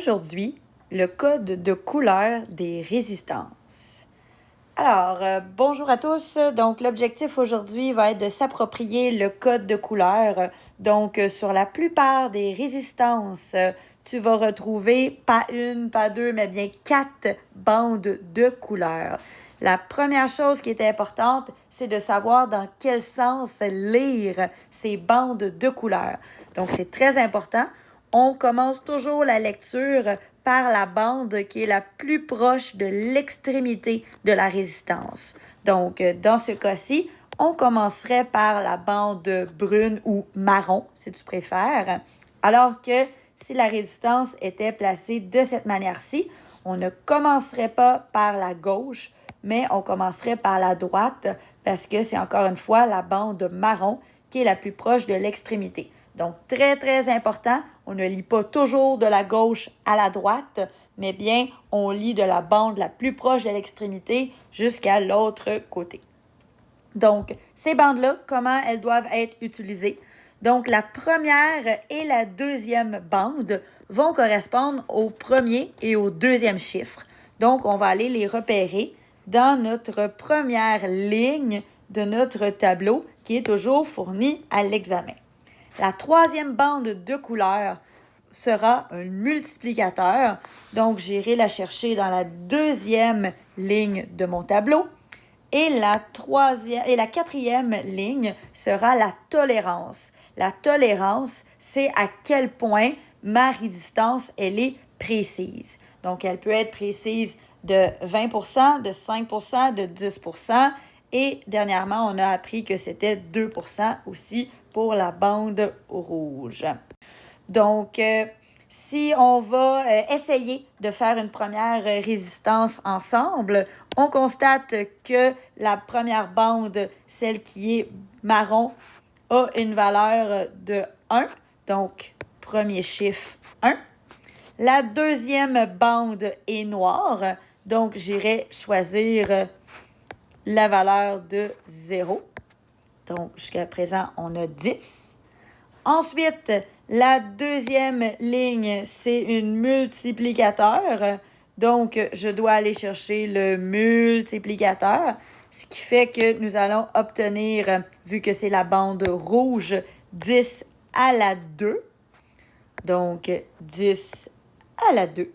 aujourd'hui le code de couleur des résistances. Alors, bonjour à tous. Donc, l'objectif aujourd'hui va être de s'approprier le code de couleur. Donc, sur la plupart des résistances, tu vas retrouver pas une, pas deux, mais bien 4 bandes de couleurs. La première chose qui est importante, c'est de savoir dans quel sens lire ces bandes de couleurs. Donc, c'est très important. On commence toujours la lecture par la bande qui est la plus proche de l'extrémité de la résistance. Donc, dans ce cas-ci, on commencerait par la bande brune ou marron, si tu préfères, alors que si la résistance était placée de cette manière-ci, on ne commencerait pas par la gauche, mais on commencerait par la droite parce que c'est encore une fois la bande marron qui est la plus proche de l'extrémité. Donc, très, très important, on ne lit pas toujours de la gauche à la droite, mais bien, on lit de la bande la plus proche de l'extrémité jusqu'à l'autre côté. Donc, ces bandes-là, comment elles doivent être utilisées? Donc, la première et la deuxième bande vont correspondre au premier et au deuxième chiffre. Donc, on va aller les repérer dans notre première ligne de notre tableau qui est toujours fourni à l'examen. La troisième bande de couleur sera un multiplicateur. Donc, j'irai la chercher dans la deuxième ligne de mon tableau. Et la quatrième ligne sera la tolérance. La tolérance, c'est à quel point ma résistance, elle est précise. Donc, elle peut être précise de 20%, de 5%, de 10%. Et dernièrement, on a appris que c'était 2% aussi pour la bande rouge. Donc, si on va essayer de faire une première résistance ensemble, on constate que la première bande, celle qui est marron, a une valeur de 1. Donc, premier chiffre 1. La deuxième bande est noire. Donc, j'irai choisir la valeur de 0. Donc, jusqu'à présent, on a 10. Ensuite, la deuxième ligne, c'est une multiplicateur. Donc, je dois aller chercher le multiplicateur, ce qui fait que nous allons obtenir, vu que c'est la bande rouge, 10 à la 2. Donc, 10 à la 2.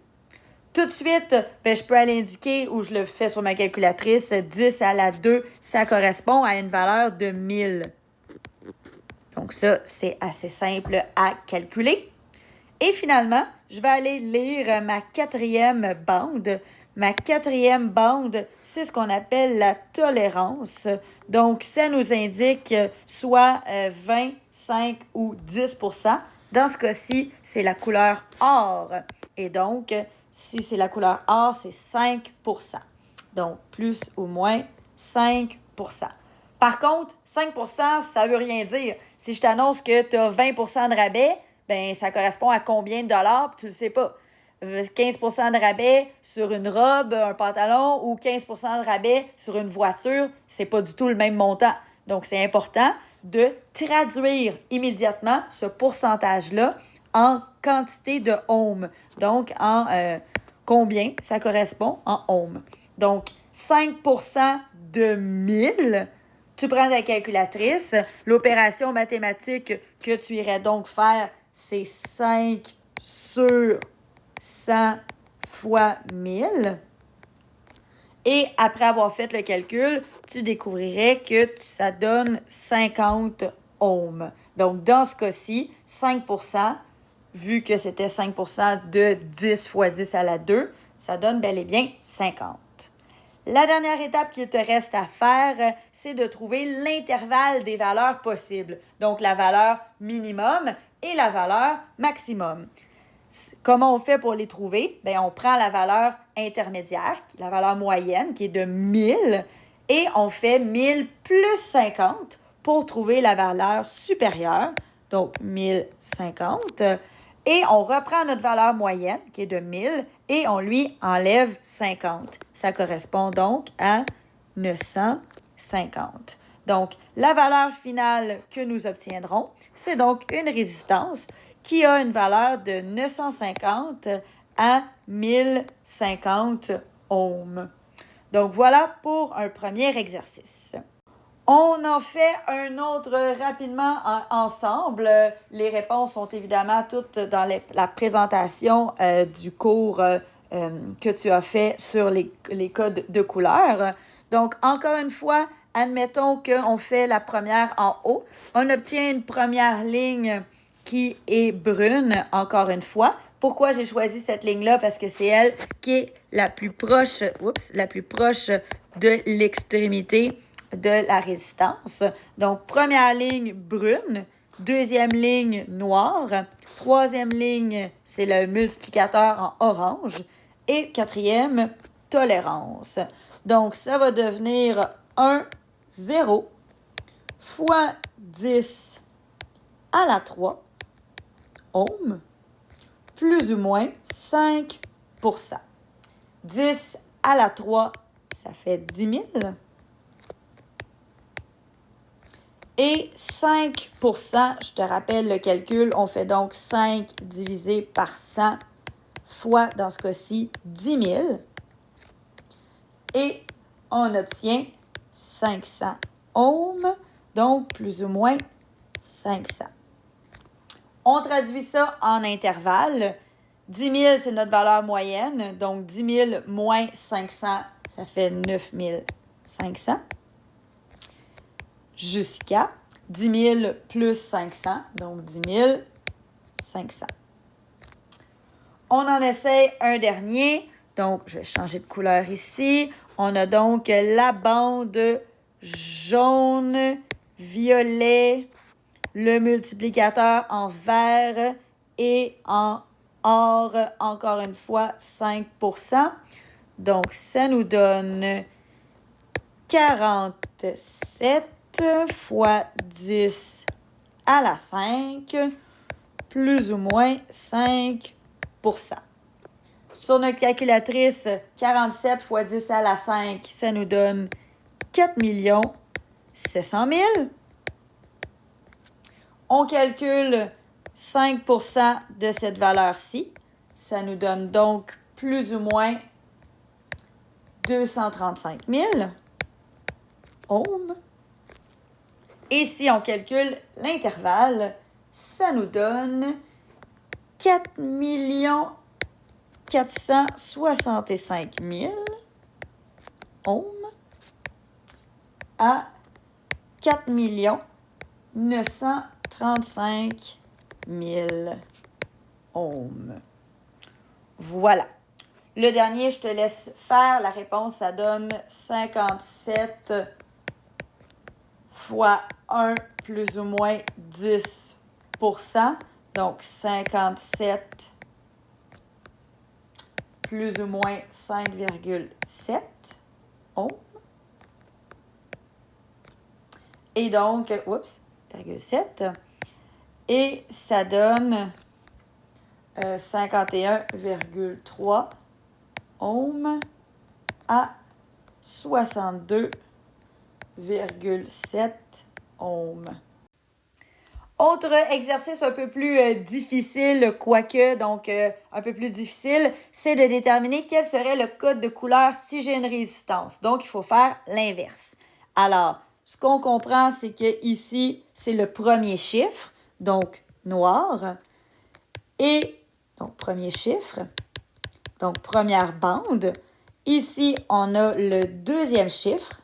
Tout de suite, je peux aller indiquer, ou je le fais sur ma calculatrice, 10 à la 2, ça correspond à une valeur de 1000. Donc ça, c'est assez simple à calculer. Et finalement, je vais aller lire ma quatrième bande. Ma quatrième bande, c'est ce qu'on appelle la tolérance. Donc, ça nous indique soit 20, 5 ou 10%. Dans ce cas-ci, c'est la couleur or. Et donc, si c'est la couleur or, c'est 5%. Donc, plus ou moins 5%. Par contre, 5%, ça ne veut rien dire. Si je t'annonce que tu as 20% de rabais, ben ça correspond à combien de dollars, puis tu ne le sais pas. 15% de rabais sur une robe, un pantalon, ou 15% de rabais sur une voiture, c'est pas du tout le même montant. Donc, c'est important de traduire immédiatement ce pourcentage-là en quantité de ohms. Donc, en combien ça correspond en ohms. Donc, 5% de 1000, tu prends ta calculatrice. L'opération mathématique que tu irais donc faire, c'est 5 sur 100 fois 1000. Et après avoir fait le calcul, tu découvrirais que ça donne 50 ohms. Donc, dans ce cas-ci, 5%, vu que c'était 5% de 10 fois 10 à la 2, ça donne bel et bien 50. La dernière étape qu'il te reste à faire, c'est de trouver l'intervalle des valeurs possibles. Donc, la valeur minimum et la valeur maximum. Comment on fait pour les trouver? Bien, on prend la valeur intermédiaire, la valeur moyenne, qui est de 1000, et on fait 1000 plus 50 pour trouver la valeur supérieure, donc 1050. Et on reprend notre valeur moyenne, qui est de 1000, et on lui enlève 50. Ça correspond donc à 950. Donc, la valeur finale que nous obtiendrons, c'est donc une résistance qui a une valeur de 950 à 1050 ohms. Donc, voilà pour un premier exercice. On en fait un autre rapidement ensemble. Les réponses sont évidemment toutes dans la présentation du cours que tu as fait sur les codes de couleurs. Donc, encore une fois, admettons qu'on fait la première en haut. On obtient une première ligne qui est brune, encore une fois. Pourquoi j'ai choisi cette ligne-là? Parce que c'est elle qui est la plus proche de l'extrémité de la résistance. Donc, première ligne brune, deuxième ligne noire, troisième ligne, c'est le multiplicateur en orange, et quatrième, tolérance. Donc, ça va devenir 1, 0 fois 10 à la 3 ohms, plus ou moins 5 10 à la 3, ça fait 10 000. Et 5 je te rappelle le calcul, on fait donc 5 divisé par 100 fois, dans ce cas-ci, 10 000. Et on obtient 500 ohms, donc plus ou moins 500. On traduit ça en intervalles. 10 000, c'est notre valeur moyenne, donc 10 000 moins 500, ça fait 9 500. Jusqu'à 10 000 plus 500, donc 10 500. On en essaie un dernier, donc je vais changer de couleur ici. On a donc la bande jaune, violet, le multiplicateur en vert et en or, encore une fois, 5 Donc, ça nous donne 47 fois 10 à la 5, plus ou moins 5 Sur notre calculatrice, 47 fois 10 à la 5, ça nous donne 4 700 000. On calcule 5 de cette valeur-ci. Ça nous donne donc plus ou moins 235 000 ohms. Et si on calcule l'intervalle, ça nous donne 4 465 000 ohms à 4 935 000 ohms. Voilà. Le dernier, je te laisse faire. La réponse, ça donne 57 fois 1 plus ou moins 10 Donc, 57 plus ou moins 5,7 ohms. Et donc, 0,7. Et ça donne 51,3 ohms à 62,7 ohms. Autre exercice un peu plus difficile, quoique, donc un peu plus difficile, c'est de déterminer quel serait le code de couleur si j'ai une résistance. Donc, il faut faire l'inverse. Alors, ce qu'on comprend, c'est que ici, c'est le premier chiffre, donc noir. Et, donc, premier chiffre, donc première bande. Ici, on a le deuxième chiffre,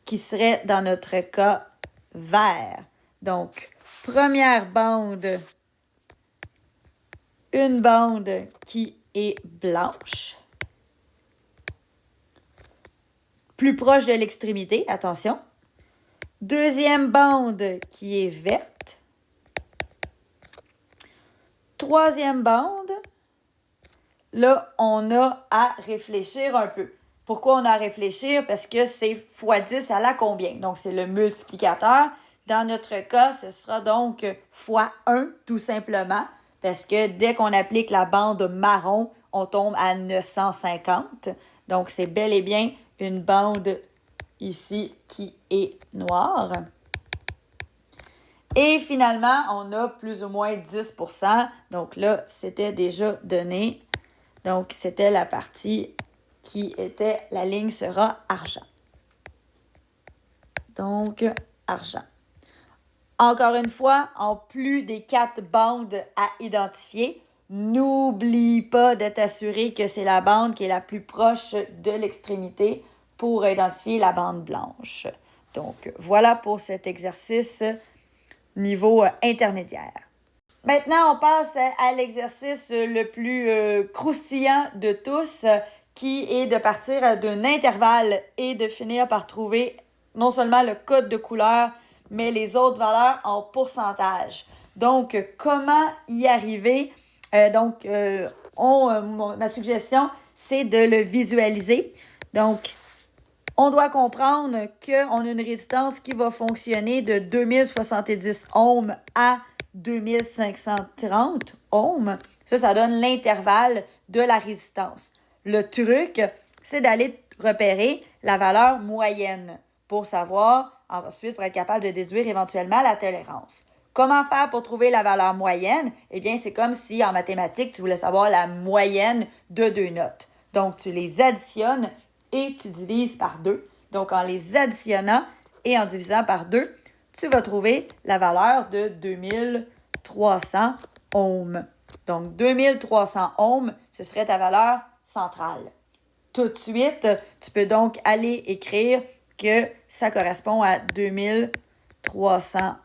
qui serait, dans notre cas, vert. Donc, première bande, une bande qui est blanche. Plus proche de l'extrémité, attention. Deuxième bande qui est verte. Troisième bande, là, on a à réfléchir un peu. Pourquoi on a à réfléchir? Parce que c'est fois 10 à la combien? Donc, c'est le multiplicateur. Dans notre cas, ce sera donc fois 1, tout simplement, parce que dès qu'on applique la bande marron, on tombe à 950. Donc, c'est bel et bien une bande ici qui est noire. Et finalement, on a plus ou moins 10%. Donc là, c'était déjà donné. Donc, c'était la partie qui était, la ligne sera argent. Donc, argent. Encore une fois, en plus des 4 bandes à identifier, n'oublie pas de t'assurer que c'est la bande qui est la plus proche de l'extrémité pour identifier la bande blanche. Donc, voilà pour cet exercice niveau intermédiaire. Maintenant, on passe à l'exercice le plus croustillant de tous, qui est de partir d'un intervalle et de finir par trouver non seulement le code de couleur, mais les autres valeurs en pourcentage. Donc, comment y arriver? Ma suggestion, c'est de le visualiser. Donc, on doit comprendre qu'on a une résistance qui va fonctionner de 2070 ohms à 2530 ohms. Ça donne l'intervalle de la résistance. Le truc, c'est d'aller repérer la valeur moyenne pour savoir, ensuite, pour être capable de déduire éventuellement la tolérance. Comment faire pour trouver la valeur moyenne? Eh bien, c'est comme si en mathématiques, tu voulais savoir la moyenne de 2 notes. Donc, tu les additionnes et tu divises par 2. Donc, en les additionnant et en divisant par 2, tu vas trouver la valeur de 2300 ohms. Donc, 2300 ohms, ce serait ta valeur centrale. Tout de suite, tu peux donc aller écrire que ça correspond à 2300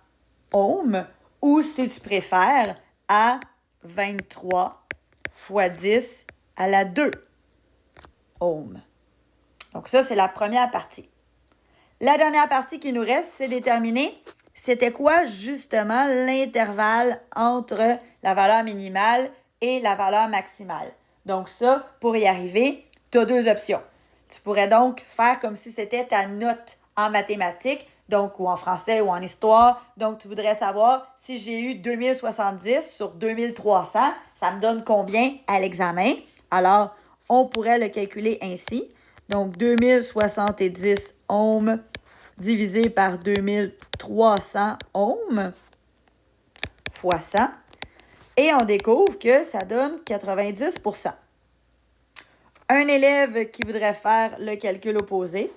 ohms ou, si tu préfères, à 23 fois 10 à la 2 ohms. Donc ça, c'est la première partie. La dernière partie qui nous reste, c'est déterminer c'était quoi justement l'intervalle entre la valeur minimale et la valeur maximale. Donc ça, pour y arriver, tu as 2 options. Tu pourrais donc faire comme si c'était ta note en mathématiques, donc ou en français ou en histoire. Donc tu voudrais savoir si j'ai eu 2070 sur 2300, ça me donne combien à l'examen? Alors, on pourrait le calculer ainsi. Donc 2070 ohms divisé par 2300 ohms fois 100. Et on découvre que ça donne 90%. Un élève qui voudrait faire le calcul opposé,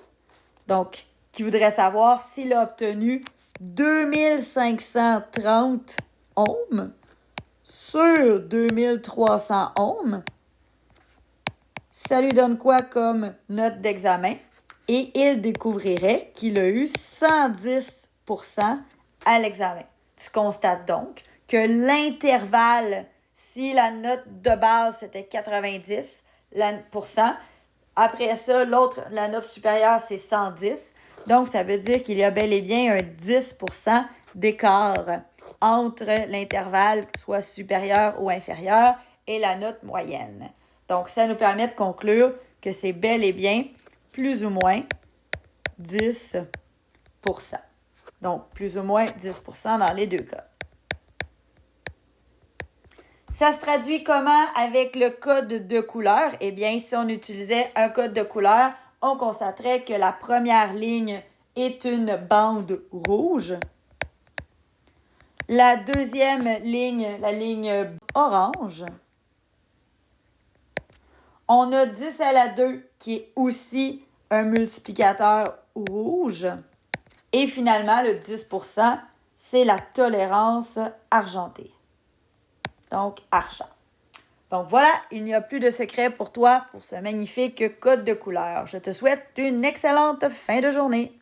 donc qui voudrait savoir s'il a obtenu 2530 ohms sur 2300 ohms, ça lui donne quoi comme note d'examen? Et il découvrirait qu'il a eu 110% à l'examen. Tu constates donc que l'intervalle, si la note de base c'était 90%, après ça, la note supérieure, c'est 110. Donc, ça veut dire qu'il y a bel et bien un 10% d'écart entre l'intervalle, soit supérieur ou inférieur, et la note moyenne. Donc, ça nous permet de conclure que c'est bel et bien plus ou moins 10%. Donc, plus ou moins 10% dans les deux cas. Ça se traduit comment avec le code de couleur? Eh bien, si on utilisait un code de couleur, on constaterait que la première ligne est une bande rouge. La deuxième ligne, la ligne orange. On a 10 à la 2 qui est aussi un multiplicateur rouge. Et finalement, le 10%, c'est la tolérance argentée. Donc, argent. Donc voilà, il n'y a plus de secret pour toi pour ce magnifique code de couleur. Je te souhaite une excellente fin de journée.